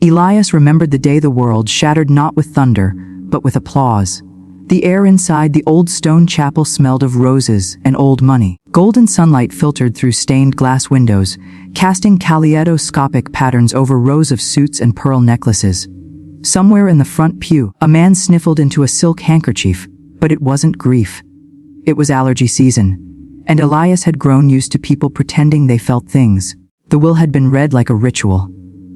Elias remembered the day the world shattered not with thunder, but with applause. The air inside the old stone chapel smelled of roses and old money. Golden sunlight filtered through stained glass windows, casting kaleidoscopic patterns over rows of suits and pearl necklaces. Somewhere in the front pew, a man sniffled into a silk handkerchief, but it wasn't grief. It was allergy season, and Elias had grown used to people pretending they felt things. The will had been read like a ritual.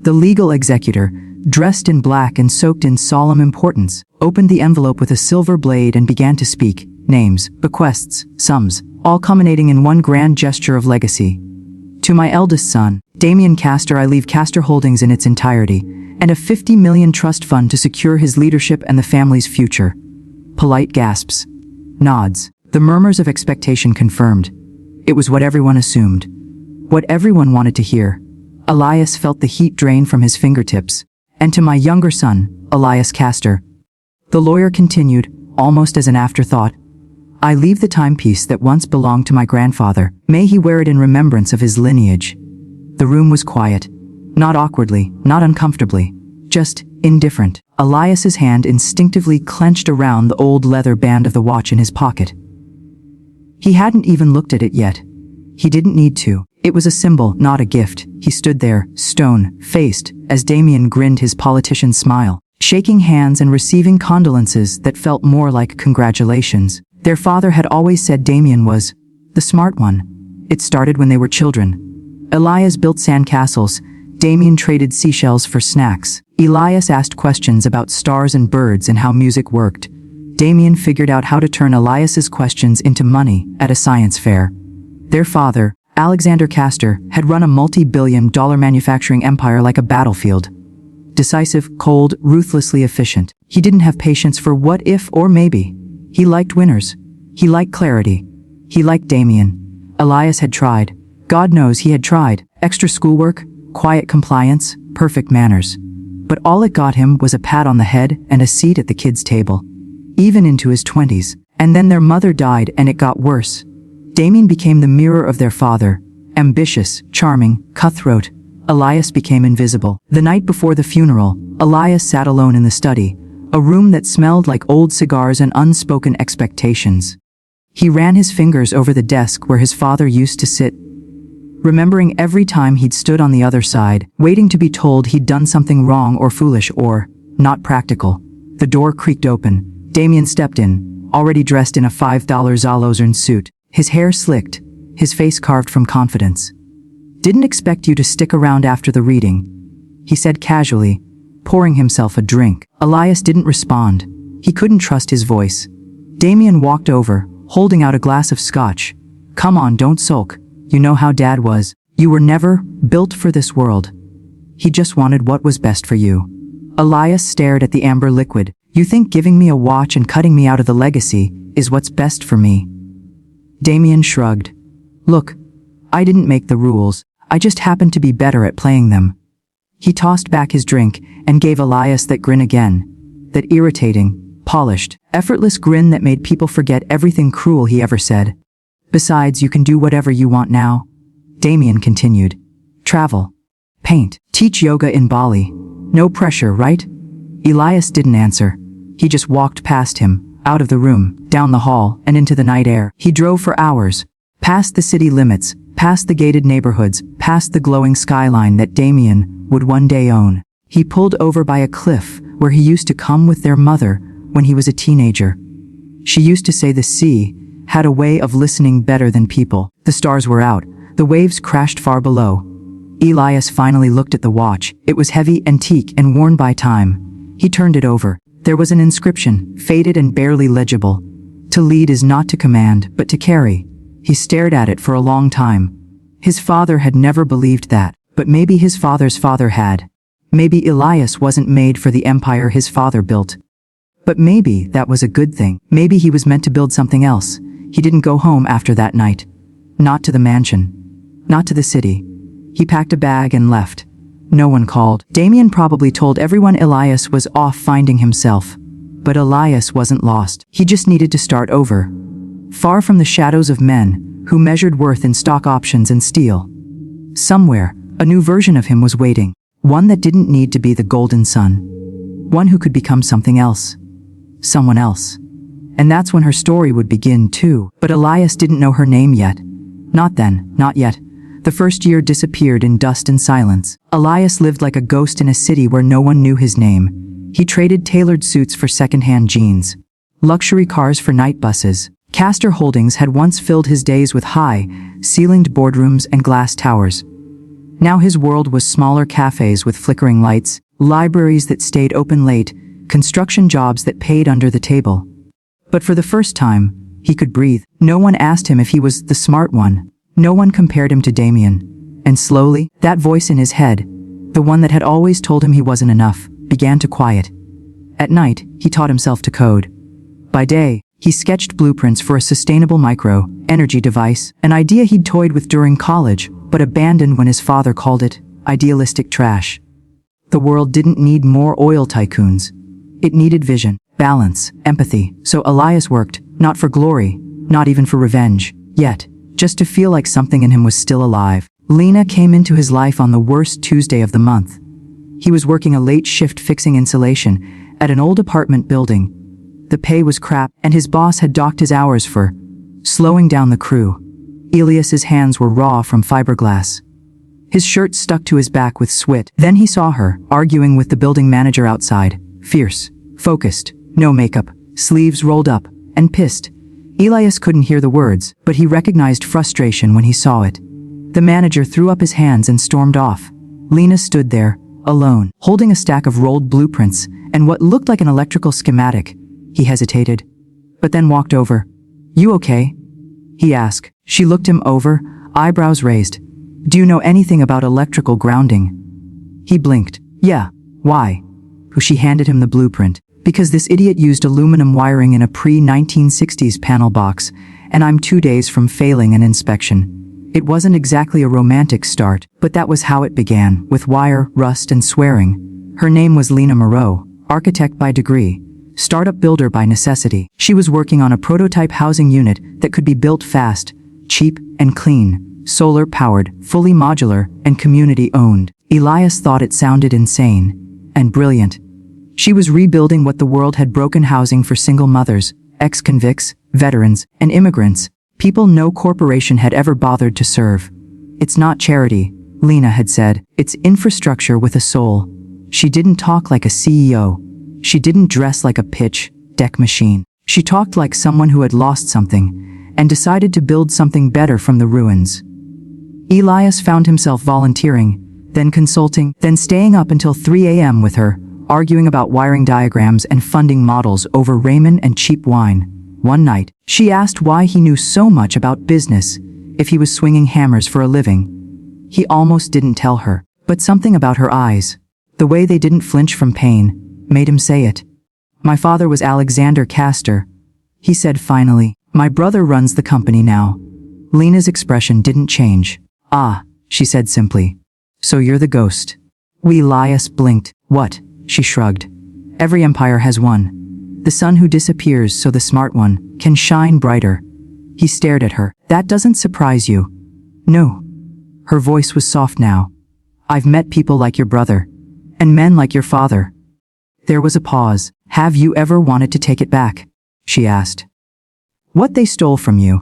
The legal executor, dressed in black and soaked in solemn importance, opened the envelope with a silver blade and began to speak. Names, bequests, sums, all culminating in one grand gesture of legacy. To my eldest son, Damien Castor, I leave Castor Holdings in its entirety, and a $50 million trust fund to secure his leadership and the family's future. Polite gasps. Nods. The murmurs of expectation confirmed. It was what everyone assumed. What everyone wanted to hear. Elias felt the heat drain from his fingertips. And to my younger son, Elias Castor. The lawyer continued, almost as an afterthought. I leave the timepiece that once belonged to my grandfather. May he wear it in remembrance of his lineage. The room was quiet. Not awkwardly, not uncomfortably. Just indifferent. Elias's hand instinctively clenched around the old leather band of the watch in his pocket. He hadn't even looked at it yet. He didn't need to. It was a symbol, not a gift. He stood there, stone-faced, as Damien grinned his politician's smile, shaking hands and receiving condolences that felt more like congratulations. Their father had always said Damien was the smart one. It started when they were children. Elias built sandcastles. Damien traded seashells for snacks. Elias asked questions about stars and birds and how music worked. Damien figured out how to turn Elias's questions into money at a science fair. Their father, Alexander Castor, had run a multi-billion-dollar manufacturing empire like a battlefield. Decisive, cold, ruthlessly efficient. He didn't have patience for what if or maybe. He liked winners. He liked clarity. He liked Damien. Elias had tried. God knows he had tried. Extra schoolwork, quiet compliance, perfect manners. But all it got him was a pat on the head and a seat at the kids' table. Even into his 20s. And then their mother died and it got worse. Damien became the mirror of their father. Ambitious, charming, cutthroat. Elias became invisible. The night before the funeral, Elias sat alone in the study, a room that smelled like old cigars and unspoken expectations. He ran his fingers over the desk where his father used to sit, remembering every time he'd stood on the other side, waiting to be told he'd done something wrong or foolish or not practical. The door creaked open. Damien stepped in, already dressed in a $5 Zalozern suit, his hair slicked, his face carved from confidence. Didn't expect you to stick around after the reading, he said casually, pouring himself a drink. Elias didn't respond. He couldn't trust his voice. Damien walked over, holding out a glass of scotch. Come on, don't sulk. You know how Dad was. You were never built for this world. He just wanted what was best for you. Elias stared at the amber liquid. You think giving me a watch and cutting me out of the legacy is what's best for me? Damien shrugged. Look, I didn't make the rules. I just happened to be better at playing them. He tossed back his drink and gave Elias that grin again. That irritating, polished, effortless grin that made people forget everything cruel he ever said. Besides, you can do whatever you want now. Damien continued. Travel. Paint. Teach yoga in Bali. No pressure, right? Elias didn't answer. He just walked past him, out of the room, down the hall, and into the night air. He drove for hours. Past the city limits, past the gated neighborhoods, past the glowing skyline that Damien would one day own. He pulled over by a cliff where he used to come with their mother when he was a teenager. She used to say the sea had a way of listening better than people. The stars were out. The waves crashed far below. Elias finally looked at the watch. It was heavy, antique, and worn by time. He turned it over. There was an inscription, faded and barely legible. To lead is not to command, but to carry. He stared at it for a long time. His father had never believed that, but maybe his father's father had. Maybe Elias wasn't made for the empire his father built. But maybe that was a good thing. Maybe he was meant to build something else. He didn't go home after that night. Not to the mansion. Not to the city. He packed a bag and left. No one called. Damien probably told everyone Elias was off finding himself. But Elias wasn't lost. He just needed to start over. Far from the shadows of men who measured worth in stock options and steel. Somewhere, a new version of him was waiting. One that didn't need to be the golden sun. One who could become something else. Someone else. And that's when her story would begin too. But Elias didn't know her name yet. Not then, not yet. The first year disappeared in dust and silence. Elias lived like a ghost in a city where no one knew his name. He traded tailored suits for second-hand jeans. Luxury cars for night buses. Castor Holdings had once filled his days with high-ceilinged boardrooms and glass towers. Now his world was smaller cafes with flickering lights, libraries that stayed open late, construction jobs that paid under the table. But for the first time, he could breathe. No one asked him if he was the smart one. No one compared him to Damien. And slowly, that voice in his head, the one that had always told him he wasn't enough, began to quiet. At night, he taught himself to code. By day, he sketched blueprints for a sustainable micro-energy device, an idea he'd toyed with during college, but abandoned when his father called it idealistic trash. The world didn't need more oil tycoons. It needed vision, balance, empathy. So Elias worked, not for glory, not even for revenge, yet, just to feel like something in him was still alive. Lena came into his life on the worst Tuesday of the month. He was working a late shift fixing insulation at an old apartment building. The pay was crap, and his boss had docked his hours for slowing down the crew. Elias's hands were raw from fiberglass. His shirt stuck to his back with sweat. Then he saw her, arguing with the building manager outside. Fierce, focused, no makeup, sleeves rolled up, and pissed. Elias couldn't hear the words, but he recognized frustration when he saw it. The manager threw up his hands and stormed off. Lena stood there, alone, holding a stack of rolled blueprints and what looked like an electrical schematic. He hesitated, but then walked over. "You okay?" he asked. She looked him over, eyebrows raised. "Do you know anything about electrical grounding?" He blinked. "Yeah, why?" She handed him the blueprint. "Because this idiot used aluminum wiring in a pre-1960s panel box, and I'm 2 days from failing an inspection." It wasn't exactly a romantic start, but that was how it began, with wire, rust, and swearing. Her name was Lena Moreau, architect by degree. Startup builder by necessity. She was working on a prototype housing unit that could be built fast, cheap, and clean, solar-powered, fully modular, and community-owned. Elias thought it sounded insane and brilliant. She was rebuilding what the world had broken: housing for single mothers, ex-convicts, veterans, and immigrants, people no corporation had ever bothered to serve. "It's not charity," Lena had said. "It's infrastructure with a soul." She didn't talk like a CEO. She didn't dress like a pitch deck machine. She talked like someone who had lost something and decided to build something better from the ruins. Elias found himself volunteering, then consulting, then staying up until 3 a.m. with her, arguing about wiring diagrams and funding models over ramen and cheap wine. One night, she asked why he knew so much about business if he was swinging hammers for a living. He almost didn't tell her, but something about her eyes, the way they didn't flinch from pain, made him say it. "My father was Alexander Castor," he said finally. "My brother runs the company now." Lena's expression didn't change. "Ah," she said simply. "So you're the ghost." Elias blinked. "What?" She shrugged. "Every empire has one. The sun who disappears so the smart one can shine brighter." He stared at her. "That doesn't surprise you?" "No." Her voice was soft now. "I've met people like your brother. And men like your father." There was a pause. "Have you ever wanted to take it back?" she asked. "What they stole from you?"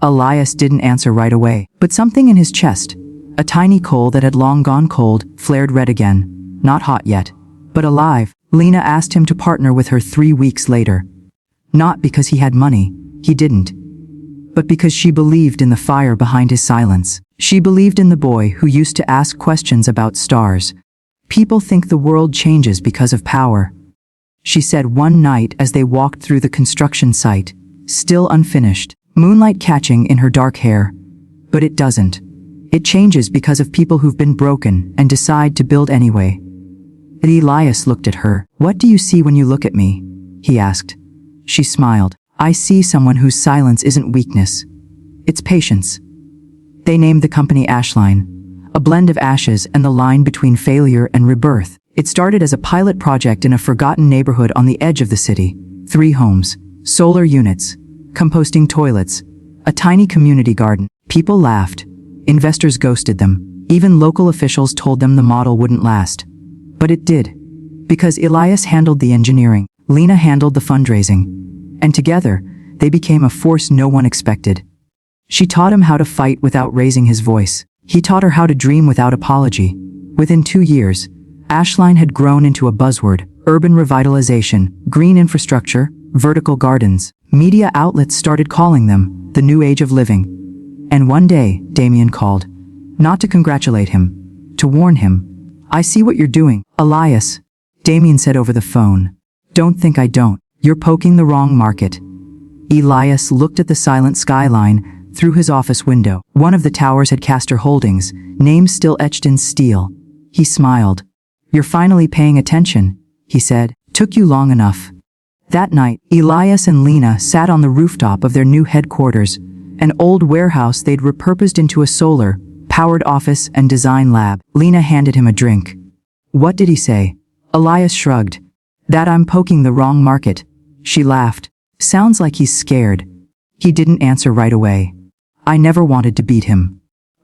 Elias didn't answer right away, but something in his chest, a tiny coal that had long gone cold, flared red again. Not hot yet, but alive. Lena asked him to partner with her 3 weeks later. Not because he had money, he didn't. But because she believed in the fire behind his silence. She believed in the boy who used to ask questions about stars. "People think the world changes because of power," she said one night as they walked through the construction site, still unfinished, moonlight catching in her dark hair. "But it doesn't. It changes because of people who've been broken and decide to build anyway." Elias looked at her. "What do you see when you look at me?" he asked. She smiled. "I see someone whose silence isn't weakness. It's patience." They named the company Ashline, a blend of ashes and the line between failure and rebirth. It started as a pilot project in a forgotten neighborhood on the edge of the city. 3 homes, solar units, composting toilets, a tiny community garden. People laughed. Investors ghosted them. Even local officials told them the model wouldn't last. But it did. Because Elias handled the engineering, Lena handled the fundraising. And together, they became a force no one expected. She taught him how to fight without raising his voice. He taught her how to dream without apology. Within 2 years, Ashline had grown into a buzzword: urban revitalization, green infrastructure, vertical gardens. Media outlets started calling them the new age of living. And one day, Damien called. Not to congratulate him, to warn him. I see what you're doing, Elias. Damien said over the phone. Don't think I don't. You're poking the wrong market. Elias looked at the silent skyline through his office window. One of the towers had Castor Holdings, name still etched in steel. He smiled. You're finally paying attention, he said. Took you long enough. That night, Elias and Lena sat on the rooftop of their new headquarters, an old warehouse they'd repurposed into a solar-powered office and design lab. Lena handed him a drink. What did he say? Elias shrugged. That I'm poking the wrong market. She laughed. Sounds like he's scared. He didn't answer right away. I never wanted to beat him.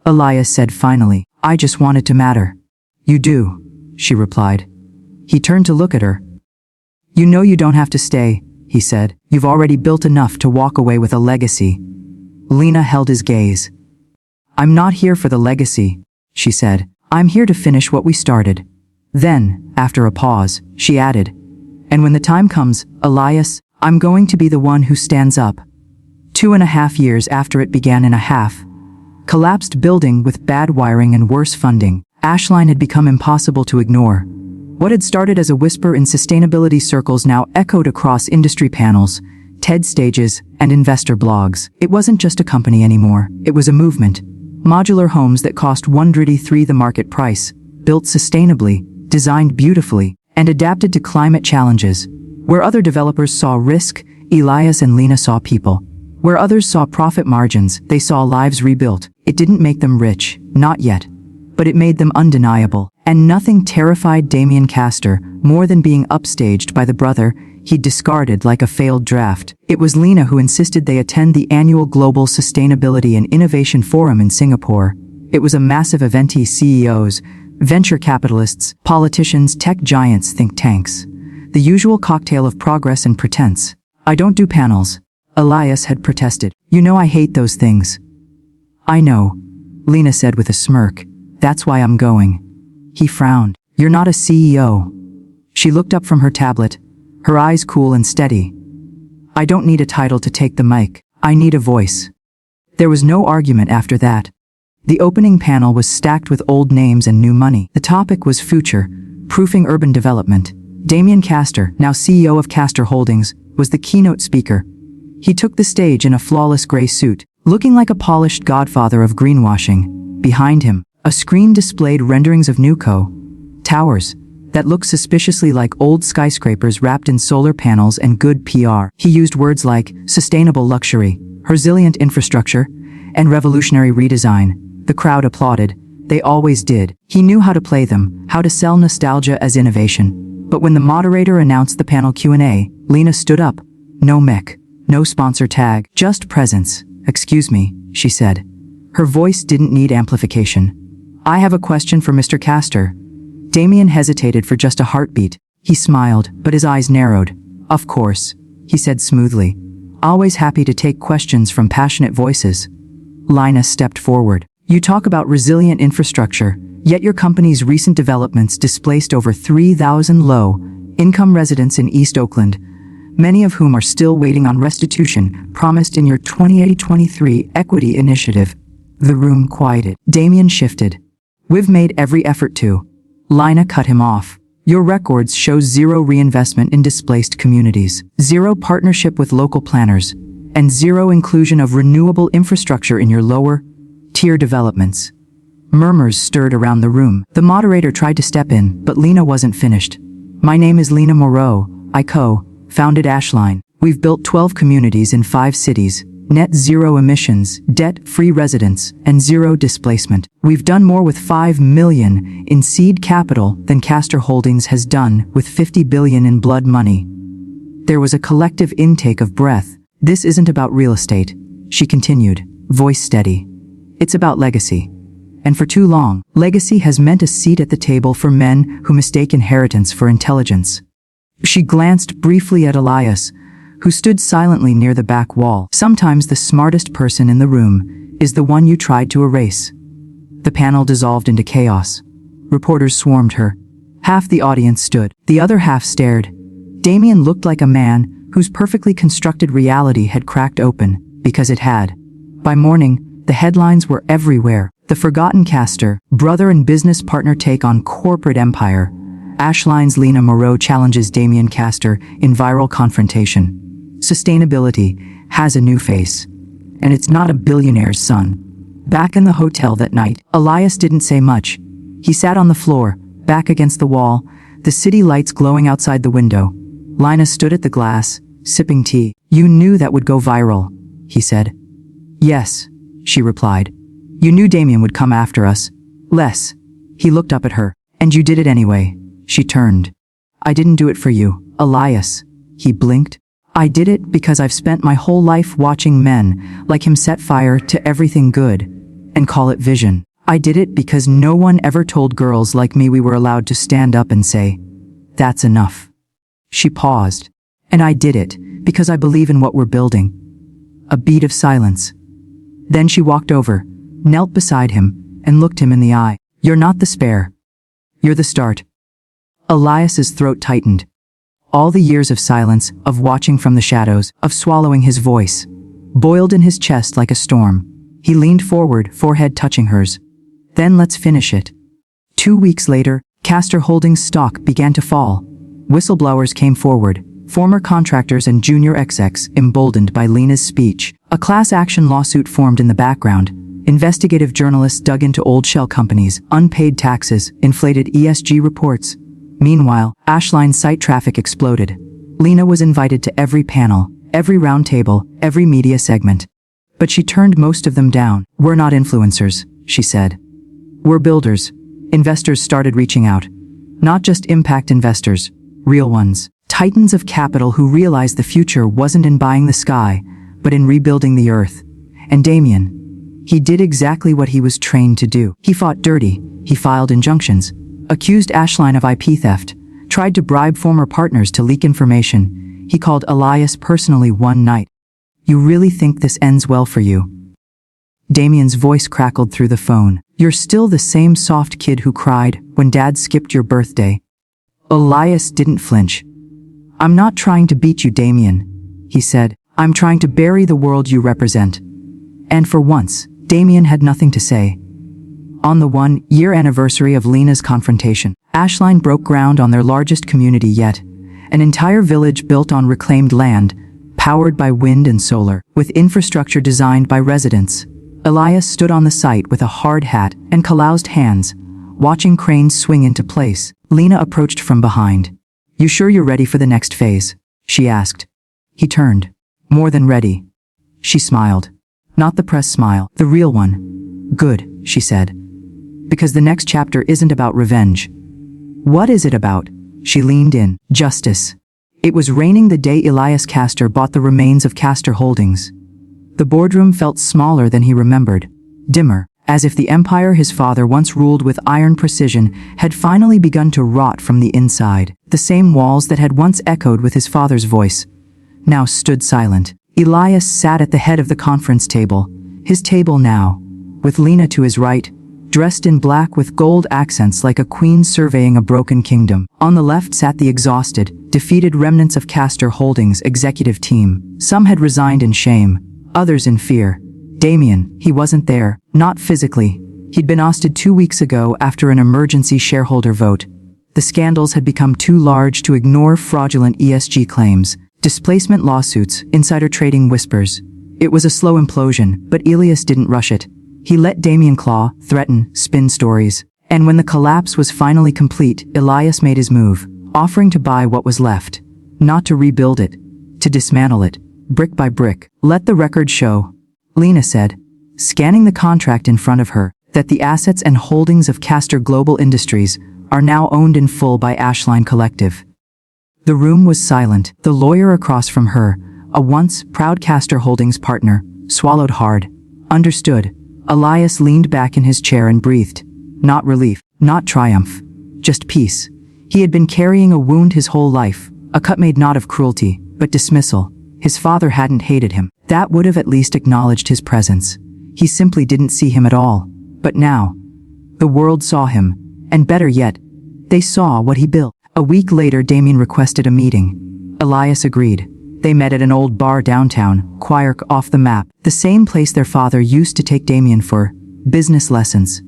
Elias said finally. I just wanted to matter. You do, she replied. He turned to look at her. You know you don't have to stay, he said. You've already built enough to walk away with a legacy. Lena held his gaze. I'm not here for the legacy, she said. I'm here to finish what we started. Then, after a pause, she added, and when the time comes, Elias, I'm going to be the one who stands up. 2.5 years after it began in a collapsed building with bad wiring and worse funding, Ashline had become impossible to ignore. What had started as a whisper in sustainability circles now echoed across industry panels, TED stages, and investor blogs. It wasn't just a company anymore, it was a movement. Modular homes that cost $1.3 the market price, built sustainably, designed beautifully, and adapted to climate challenges. Where other developers saw risk, Elias and Lena saw people. Where others saw profit margins, they saw lives rebuilt. It didn't make them rich, not yet. But it made them undeniable. And nothing terrified Damien Castor more than being upstaged by the brother he'd discarded like a failed draft. It was Lena who insisted they attend the annual Global Sustainability and Innovation Forum in Singapore. It was a massive event. CEOs, venture capitalists, politicians, tech giants, think tanks. The usual cocktail of progress and pretense. I don't do panels, Elias had protested. You know I hate those things. I know, Lena said with a smirk. That's why I'm going. He frowned. You're not a CEO. She looked up from her tablet, her eyes cool and steady. I don't need a title to take the mic. I need a voice. There was no argument after that. The opening panel was stacked with old names and new money. The topic was future-proofing urban development. Damien Castor, now CEO of Castor Holdings, was the keynote speaker. He took the stage in a flawless gray suit, looking like a polished godfather of greenwashing. Behind him, a screen displayed renderings of new towers that looked suspiciously like old skyscrapers wrapped in solar panels and good PR. He used words like sustainable luxury, resilient infrastructure, and revolutionary redesign. The crowd applauded. They always did. He knew how to play them, how to sell nostalgia as innovation. But when the moderator announced the panel Q&A, Lena stood up. No mech, no sponsor tag, just presence. Excuse me, she said. Her voice didn't need amplification. I have a question for Mr. Castor. Damien hesitated for just a heartbeat. He smiled, but his eyes narrowed. Of course, he said smoothly. Always happy to take questions from passionate voices. Lena stepped forward. You talk about resilient infrastructure, yet your company's recent developments displaced over 3,000 low-income residents in East Oakland, many of whom are still waiting on restitution promised in your 2023 equity initiative. The room quieted. Damien shifted. We've made every effort to. Lena cut him off. Your records show zero reinvestment in displaced communities, zero partnership with local planners, and zero inclusion of renewable infrastructure in your lower-tier developments. Murmurs stirred around the room. The moderator tried to step in, but Lena wasn't finished. My name is Lena Moreau. I co-founded Ashline. We've built 12 communities in 5 cities, net zero emissions, debt-free residents, and zero displacement. We've done more with $5 million in seed capital than Castor Holdings has done with $50 billion in blood money. There was a collective intake of breath. This isn't about real estate, she continued, voice steady. It's about legacy. And for too long, legacy has meant a seat at the table for men who mistake inheritance for intelligence. She glanced briefly at Elias, who stood silently near the back wall. Sometimes the smartest person in the room is the one you tried to erase. The panel dissolved into chaos. Reporters swarmed her. Half the audience stood, the other half stared. Damien looked like a man whose perfectly constructed reality had cracked open, because it had. By morning, the headlines were everywhere. The forgotten caster, brother and business partner take on corporate empire. Ashline's Lena Moreau challenges Damien Castor in viral confrontation. Sustainability has a new face. And it's not a billionaire's son. Back in the hotel that night, Elias didn't say much. He sat on the floor, back against the wall, the city lights glowing outside the window. Lina stood at the glass, sipping tea. "You knew that would go viral," he said. "Yes," she replied. "You knew Damien would come after us." "Les." He looked up at her. "And you did it anyway." She turned. "I didn't do it for you, Elias." He blinked. "I did it because I've spent my whole life watching men like him set fire to everything good and call it vision. I did it because no one ever told girls like me we were allowed to stand up and say, 'That's enough.'" She paused. "And I did it because I believe in what we're building." A beat of silence. Then she walked over, knelt beside him, and looked him in the eye. "You're not the spare. You're the start." Elias's throat tightened. All the years of silence, of watching from the shadows, of swallowing his voice, boiled in his chest like a storm. He leaned forward, forehead touching hers. "Then let's finish it." 2 weeks later, Castor Holdings stock began to fall. Whistleblowers came forward, former contractors and junior execs emboldened by Lena's speech. A class action lawsuit formed in the background. Investigative journalists dug into old shell companies, unpaid taxes, inflated ESG reports. Meanwhile, Ashline's site traffic exploded. Lena was invited to every panel, every roundtable, every media segment. But she turned most of them down. "We're not influencers," she said. "We're builders." Investors started reaching out. Not just impact investors, real ones. Titans of capital who realized the future wasn't in buying the sky, but in rebuilding the earth. And Damien, he did exactly what he was trained to do. He fought dirty, he filed injunctions, accused Ashline of IP theft, tried to bribe former partners to leak information. He called Elias personally one night. "You really think this ends well for you?" Damien's voice crackled through the phone. "You're still the same soft kid who cried when Dad skipped your birthday." Elias didn't flinch. "I'm not trying to beat you, Damien," he said. "I'm trying to bury the world you represent." And for once, Damien had nothing to say. On the 1-year anniversary of Lena's confrontation, Ashline broke ground on their largest community yet, an entire village built on reclaimed land, powered by wind and solar, with infrastructure designed by residents. Elias stood on the site with a hard hat and calloused hands, watching cranes swing into place. Lena approached from behind. "You sure you're ready for the next phase?" she asked. He turned. "More than ready." She smiled. Not the press smile, the real one. "Good," she said. "Because the next chapter isn't about revenge." "What is it about?" She leaned in. "Justice." It was raining the day Elias Castor bought the remains of Castor Holdings. The boardroom felt smaller than he remembered, dimmer, as if the empire his father once ruled with iron precision had finally begun to rot from the inside. The same walls that had once echoed with his father's voice now stood silent. Elias sat at the head of the conference table, his table now, with Lena to his right, dressed in black with gold accents like a queen surveying a broken kingdom. On the left sat the exhausted, defeated remnants of Castor Holdings' executive team. Some had resigned in shame, others in fear. Damien, he wasn't there, not physically. He'd been ousted 2 weeks ago after an emergency shareholder vote. The scandals had become too large to ignore fraudulent ESG claims, displacement lawsuits, insider trading whispers. It was a slow implosion, but Elias didn't rush it. He let Damien claw, threaten, spin stories. And when the collapse was finally complete, Elias made his move, offering to buy what was left. Not to rebuild it, to dismantle it, brick by brick. "Let the record show," Lena said, scanning the contract in front of her, "that the assets and holdings of Castor Global Industries are now owned in full by Ashline Collective." The room was silent. The lawyer across from her, a once proud Castor Holdings partner, swallowed hard. "Understood." Elias leaned back in his chair and breathed. Not relief, not triumph, just peace. He had been carrying a wound his whole life, a cut made not of cruelty, but dismissal. His father hadn't hated him. That would have at least acknowledged his presence. He simply didn't see him at all. But now, the world saw him, and better yet, they saw what he built. A week later, Damien requested a meeting. Elias agreed. They met at an old bar downtown, Quirk off the map, the same place their father used to take Damien for business lessons.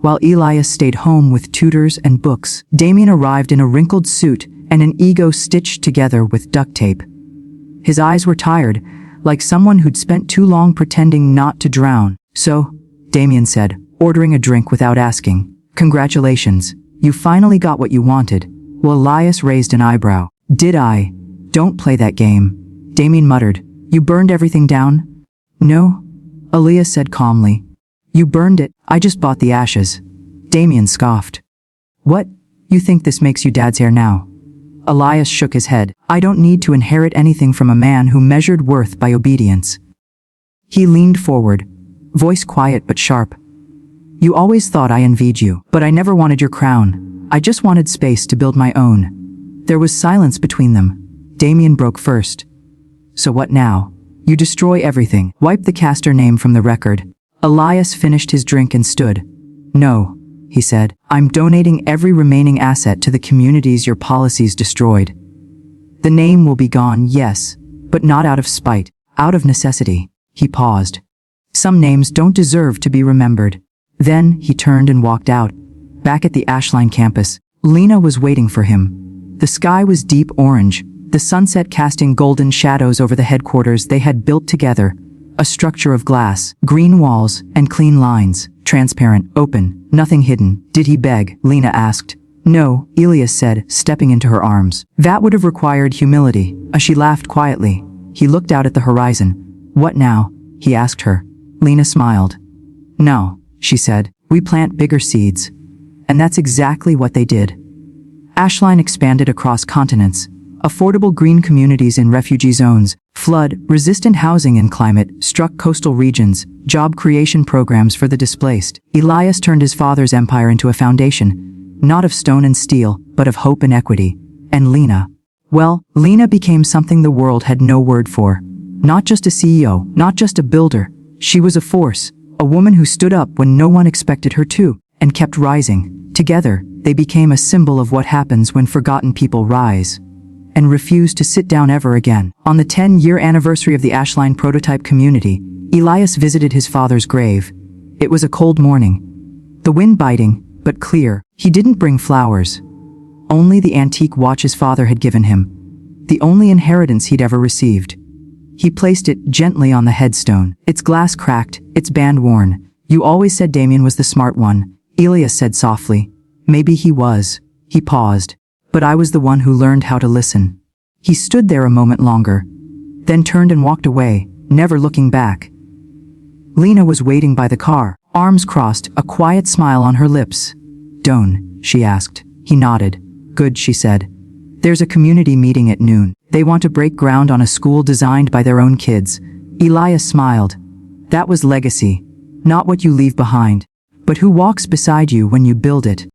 While Elias stayed home with tutors and books, Damien arrived in a wrinkled suit and an ego stitched together with duct tape. His eyes were tired, like someone who'd spent too long pretending not to drown. So, Damien said, ordering a drink without asking, "Congratulations, you finally got what you wanted." Well, Elias raised an eyebrow. "Did I? Don't play that game." Damien muttered, "You burned everything down?" "No," Elias said calmly. "You burned it, I just bought the ashes." Damien scoffed. "What? You think this makes you dad's heir now?" Elias shook his head. "I don't need to inherit anything from a man who measured worth by obedience." He leaned forward, voice quiet but sharp. "You always thought I envied you, but I never wanted your crown. I just wanted space to build my own." There was silence between them. Damien broke first. "So what now? You destroy everything, wipe the caster name from the record." Elias finished his drink and stood. "No," he said, "I'm donating every remaining asset to the communities your policies destroyed. The name will be gone, yes, but not out of spite, out of necessity." He paused. "Some names don't deserve to be remembered." Then he turned and walked out. Back at the Ashline campus, Lena was waiting for him. The sky was deep orange, the sunset casting golden shadows over the headquarters they had built together. A structure of glass, green walls, and clean lines, transparent, open, nothing hidden. "Did he beg?" Lena asked. "No," Elias said, stepping into her arms. "That would have required humility." She laughed quietly. He looked out at the horizon. "What now?" he asked her. Lena smiled. "No," she said, "we plant bigger seeds." And that's exactly what they did. Ashline expanded across continents. Affordable green communities in refugee zones, flood-resistant housing and climate struck coastal regions, job creation programs for the displaced. Elias turned his father's empire into a foundation, not of stone and steel, but of hope and equity. And Lena? Well, Lena became something the world had no word for. Not just a CEO, not just a builder. She was a force, a woman who stood up when no one expected her to, and kept rising. Together, they became a symbol of what happens when forgotten people rise and refuse to sit down ever again. On the 10-year anniversary of the Ashline prototype community, Elias visited his father's grave. It was a cold morning. The wind biting, but clear. He didn't bring flowers. Only the antique watch his father had given him. The only inheritance he'd ever received. He placed it gently on the headstone. Its glass cracked, its band worn. "You always said Damien was the smart one," Elias said softly. "Maybe he was." He paused. "But I was the one who learned how to listen." He stood there a moment longer, then turned and walked away, never looking back. Lena was waiting by the car, arms crossed, a quiet smile on her lips. "Don't?" she asked. He nodded. "Good," she said. "There's a community meeting at noon. They want to break ground on a school designed by their own kids." Elias smiled. That was legacy. Not what you leave behind, but who walks beside you when you build it.